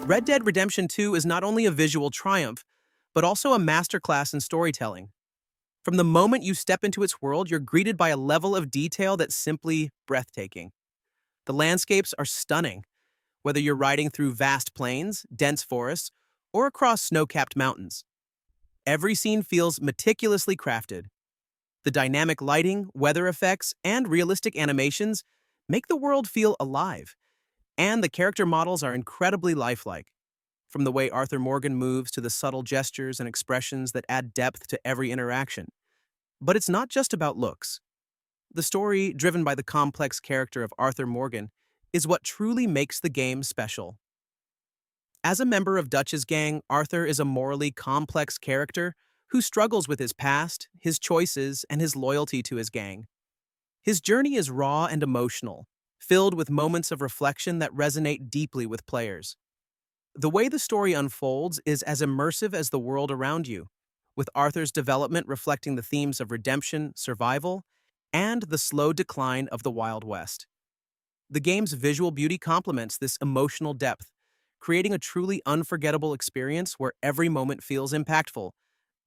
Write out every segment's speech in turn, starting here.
Red Dead Redemption 2 is not only a visual triumph, but also a masterclass in storytelling. From the moment you step into its world, you're greeted by a level of detail that's simply breathtaking. The landscapes are stunning, whether you're riding through vast plains, dense forests, or across snow-capped mountains. Every scene feels meticulously crafted. The dynamic lighting, weather effects, and realistic animations make the world feel alive, and the character models are incredibly lifelike. From the way Arthur Morgan moves to the subtle gestures and expressions that add depth to every interaction. But it's not just about looks. The story, driven by the complex character of Arthur Morgan, is what truly makes the game special. As a member of Dutch's gang, Arthur is a morally complex character who struggles with his past, his choices, and his loyalty to his gang. His journey is raw and emotional, filled with moments of reflection that resonate deeply with players. The way the story unfolds is as immersive as the world around you, with Arthur's development reflecting the themes of redemption, survival, and the slow decline of the Wild West. The game's visual beauty complements this emotional depth, creating a truly unforgettable experience where every moment feels impactful,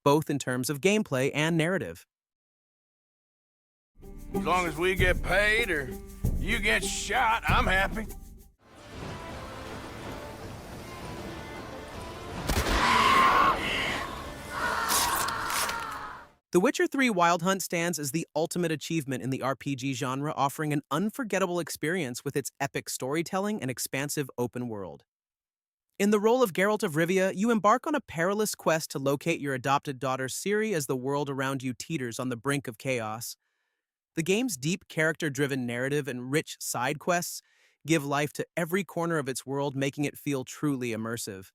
both in terms of gameplay and narrative. As long as we get paid or you get shot, I'm happy. The Witcher 3 Wild Hunt stands as the ultimate achievement in the RPG genre, offering an unforgettable experience with its epic storytelling and expansive open world. In the role of Geralt of Rivia, you embark on a perilous quest to locate your adopted daughter Ciri as the world around you teeters on the brink of chaos. The game's deep character-driven narrative and rich side quests give life to every corner of its world, making it feel truly immersive.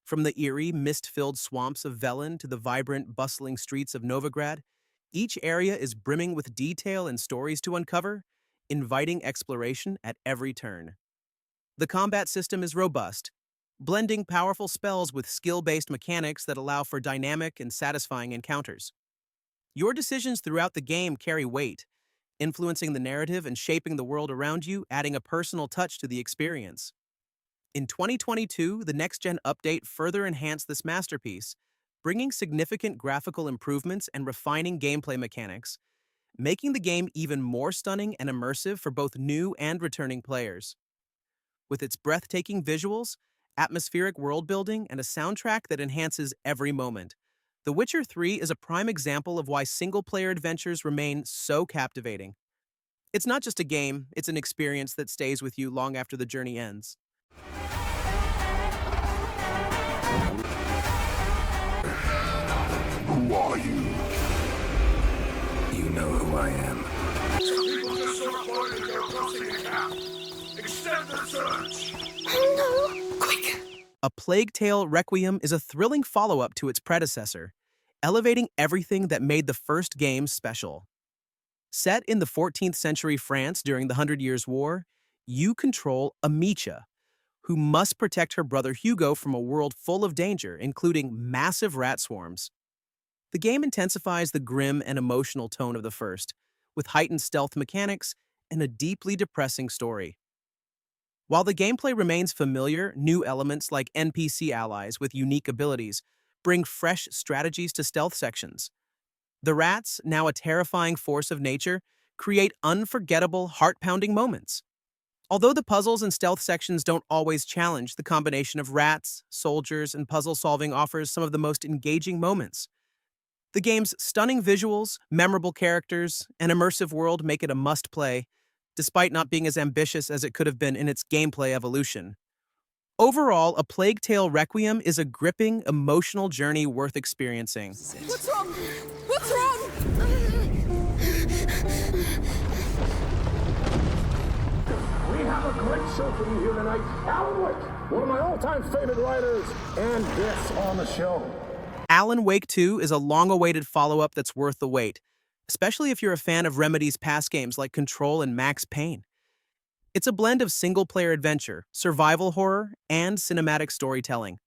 From the eerie, mist-filled swamps of Velen to the vibrant, bustling streets of Novigrad, each area is brimming with detail and stories to uncover, inviting exploration at every turn. The combat system is robust, blending powerful spells with skill-based mechanics that allow for dynamic and satisfying encounters. Your decisions throughout the game carry weight, influencing the narrative and shaping the world around you, adding a personal touch to the experience. In 2022, the next-gen update further enhanced this masterpiece, bringing significant graphical improvements and refining gameplay mechanics, making the game even more stunning and immersive for both new and returning players. With its breathtaking visuals, atmospheric world-building, and a soundtrack that enhances every moment, The Witcher 3 is a prime example of why single-player adventures remain so captivating. It's not just a game, it's an experience that stays with you long after the journey ends. Who are you? You know who I am. People just reported they're crossing the gap. Extend the search. No! Quick! A Plague Tale: Requiem is a thrilling follow-up to its predecessor, elevating everything that made the first game special. Set in the 14th century France during the Hundred Years' War, you control Amicia, who must protect her brother Hugo from a world full of danger, including massive rat swarms. The game intensifies the grim and emotional tone of the first, with heightened stealth mechanics and a deeply depressing story. While the gameplay remains familiar, new elements like NPC allies with unique abilities bring fresh strategies to stealth sections. The rats, now a terrifying force of nature, create unforgettable, heart-pounding moments. Although the puzzles and stealth sections don't always challenge, the combination of rats, soldiers, and puzzle-solving offers some of the most engaging moments. The game's stunning visuals, memorable characters, and immersive world make it a must-play, despite not being as ambitious as it could have been in its gameplay evolution. Overall, A Plague Tale: Requiem is a gripping, emotional journey worth experiencing. What's wrong? What's wrong? We have a great show for you here tonight. Alan Wake, one of my all-time favorite writers, and guests on the show. Alan Wake 2 is a long-awaited follow-up that's worth the wait, especially if you're a fan of Remedy's past games like Control and Max Payne. It's a blend of single-player adventure, survival horror, and cinematic storytelling.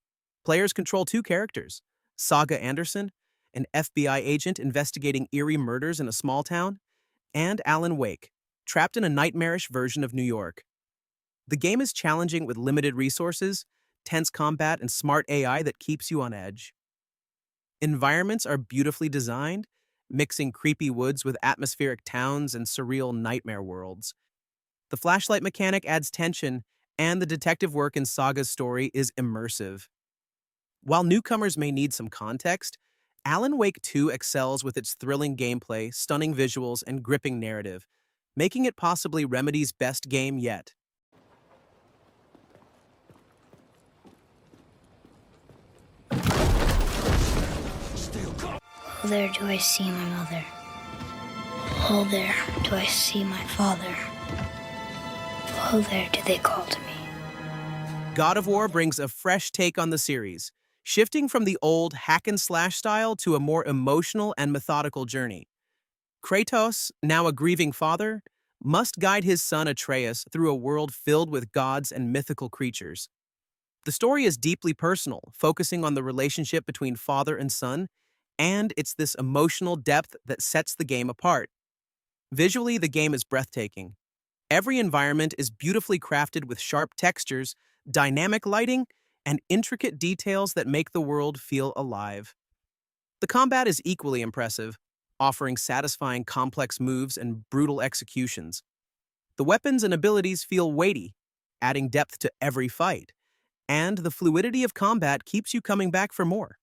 Players control two characters, Saga Anderson, an FBI agent investigating eerie murders in a small town, and Alan Wake, trapped in a nightmarish version of New York. The game is challenging with limited resources, tense combat, and smart AI that keeps you on edge. Environments are beautifully designed, mixing creepy woods with atmospheric towns and surreal nightmare worlds. The flashlight mechanic adds tension, and the detective work in Saga's story is immersive. While newcomers may need some context, Alan Wake 2 excels with its thrilling gameplay, stunning visuals, and gripping narrative, making it possibly Remedy's best game yet. Oh, there do I see my mother. Oh, there do I see my father. Oh, there do they call to me. God of War brings a fresh take on the series, shifting from the old hack-and-slash style to a more emotional and methodical journey. Kratos, now a grieving father, must guide his son Atreus through a world filled with gods and mythical creatures. The story is deeply personal, focusing on the relationship between father and son, and it's this emotional depth that sets the game apart. Visually, the game is breathtaking. Every environment is beautifully crafted with sharp textures, dynamic lighting, and intricate details that make the world feel alive. The combat is equally impressive, offering satisfying complex moves and brutal executions. The weapons and abilities feel weighty, adding depth to every fight, and the fluidity of combat keeps you coming back for more.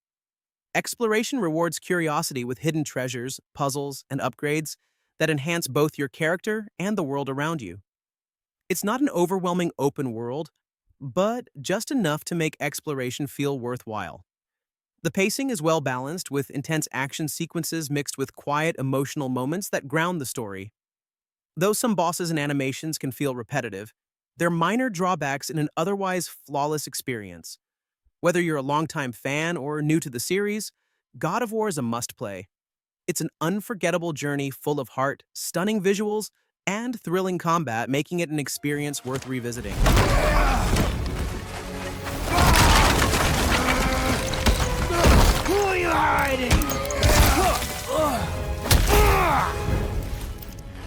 Exploration rewards curiosity with hidden treasures, puzzles, and upgrades that enhance both your character and the world around you. It's not an overwhelming open world, but just enough to make exploration feel worthwhile. The pacing is well balanced, with intense action sequences mixed with quiet, emotional moments that ground the story. Though some bosses and animations can feel repetitive, they're minor drawbacks in an otherwise flawless experience. Whether you're a longtime fan or new to the series, God of War is a must-play. It's an unforgettable journey full of heart, stunning visuals, and thrilling combat, making it an experience worth revisiting. Who are you hiding?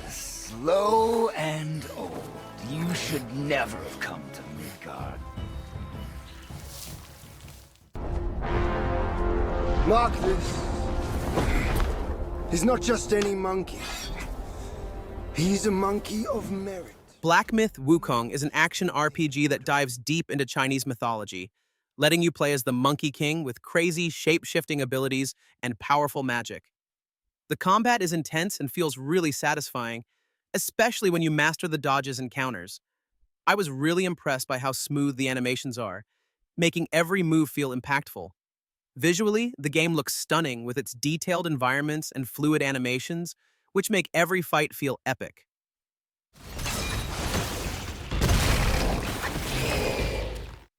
Slow and old. You should never have come to Midgard. Mark this. He's not just any monkey. He's a monkey of merit. Black Myth Wukong is an action RPG that dives deep into Chinese mythology, letting you play as the Monkey King with crazy, shape-shifting abilities and powerful magic. The combat is intense and feels really satisfying, especially when you master the dodges and counters. I was really impressed by how smooth the animations are, making every move feel impactful. Visually, the game looks stunning with its detailed environments and fluid animations, which make every fight feel epic.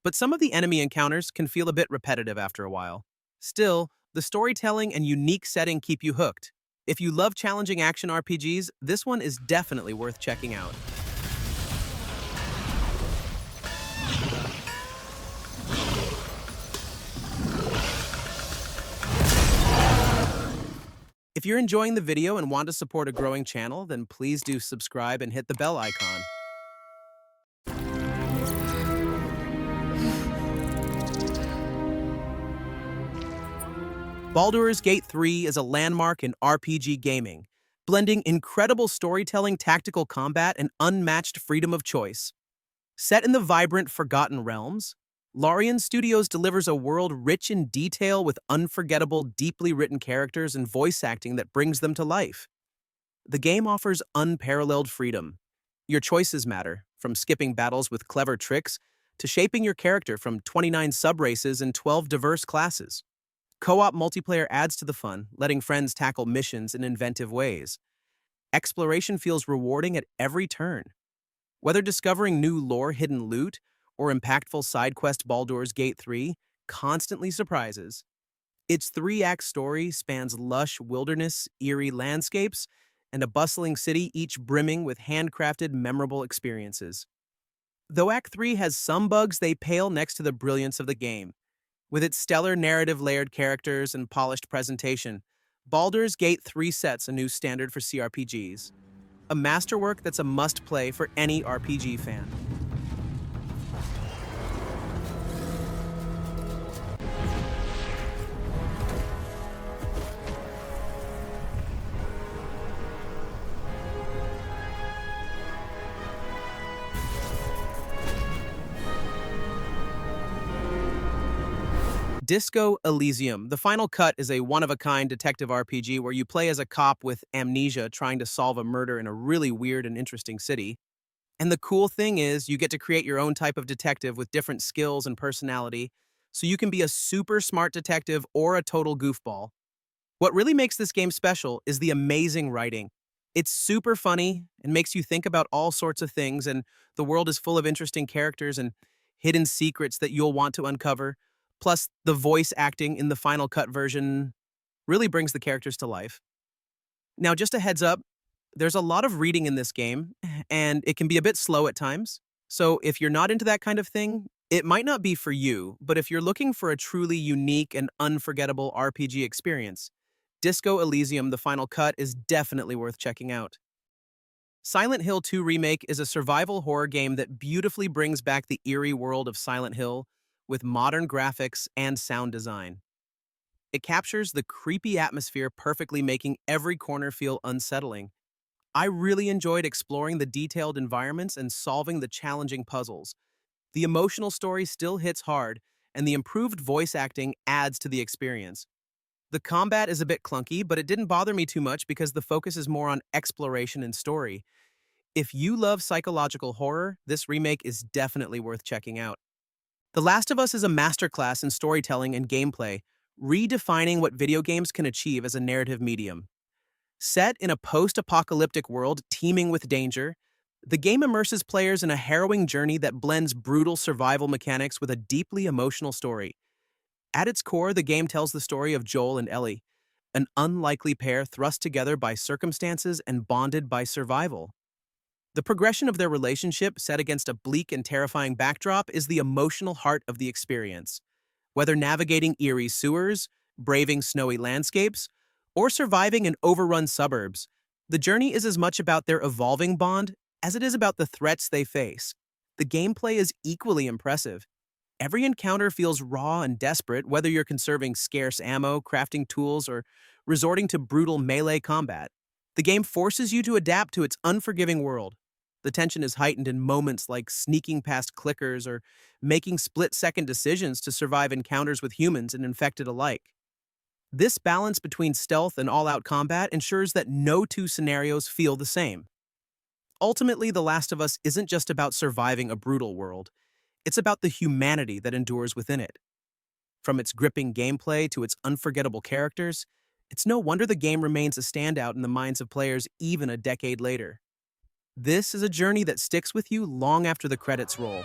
But some of the enemy encounters can feel a bit repetitive after a while. Still, the storytelling and unique setting keep you hooked. If you love challenging action RPGs, this one is definitely worth checking out. If you're enjoying the video and want to support a growing channel, then please do subscribe and hit the bell icon. Baldur's Gate 3 is a landmark in RPG gaming, blending incredible storytelling, tactical combat, and unmatched freedom of choice. Set in the vibrant Forgotten Realms, Larian Studios delivers a world rich in detail with unforgettable, deeply written characters and voice acting that brings them to life. The game offers unparalleled freedom. Your choices matter, from skipping battles with clever tricks to shaping your character from 29 sub-races and 12 diverse classes. Co-op multiplayer adds to the fun, letting friends tackle missions in inventive ways. Exploration feels rewarding at every turn. Whether discovering new lore, hidden loot, or impactful side quest, Baldur's Gate 3 constantly surprises. Its three-act story spans lush wilderness, eerie landscapes, and a bustling city, each brimming with handcrafted, memorable experiences. Though Act 3 has some bugs, they pale next to the brilliance of the game. With its stellar narrative, layered characters, and polished presentation, Baldur's Gate 3 sets a new standard for CRPGs. A masterwork that's a must-play for any RPG fan. Disco Elysium: The Final Cut is a one-of-a-kind detective RPG where you play as a cop with amnesia trying to solve a murder in a really weird and interesting city. And the cool thing is, you get to create your own type of detective with different skills and personality, so you can be a super smart detective or a total goofball. What really makes this game special is the amazing writing. It's super funny and makes you think about all sorts of things, and the world is full of interesting characters and hidden secrets that you'll want to uncover. Plus, the voice acting in the Final Cut version really brings the characters to life. Now, just a heads up, there's a lot of reading in this game, and it can be a bit slow at times. So if you're not into that kind of thing, it might not be for you, but if you're looking for a truly unique and unforgettable RPG experience, Disco Elysium: The Final Cut is definitely worth checking out. Silent Hill 2 Remake is a survival horror game that beautifully brings back the eerie world of Silent Hill with modern graphics and sound design. It captures the creepy atmosphere perfectly, making every corner feel unsettling. I really enjoyed exploring the detailed environments and solving the challenging puzzles. The emotional story still hits hard, and the improved voice acting adds to the experience. The combat is a bit clunky, but it didn't bother me too much because the focus is more on exploration and story. If you love psychological horror, this remake is definitely worth checking out. The Last of Us is a masterclass in storytelling and gameplay, redefining what video games can achieve as a narrative medium. Set in a post-apocalyptic world teeming with danger, the game immerses players in a harrowing journey that blends brutal survival mechanics with a deeply emotional story. At its core, the game tells the story of Joel and Ellie, an unlikely pair thrust together by circumstances and bonded by survival. The progression of their relationship, set against a bleak and terrifying backdrop, is the emotional heart of the experience. Whether navigating eerie sewers, braving snowy landscapes, or surviving in overrun suburbs, the journey is as much about their evolving bond as it is about the threats they face. The gameplay is equally impressive. Every encounter feels raw and desperate, whether you're conserving scarce ammo, crafting tools, or resorting to brutal melee combat. The game forces you to adapt to its unforgiving world. The tension is heightened in moments like sneaking past clickers or making split-second decisions to survive encounters with humans and infected alike. This balance between stealth and all-out combat ensures that no two scenarios feel the same. Ultimately, The Last of Us isn't just about surviving a brutal world. It's about the humanity that endures within it. From its gripping gameplay to its unforgettable characters, it's no wonder the game remains a standout in the minds of players even a decade later. This is a journey that sticks with you long after the credits roll.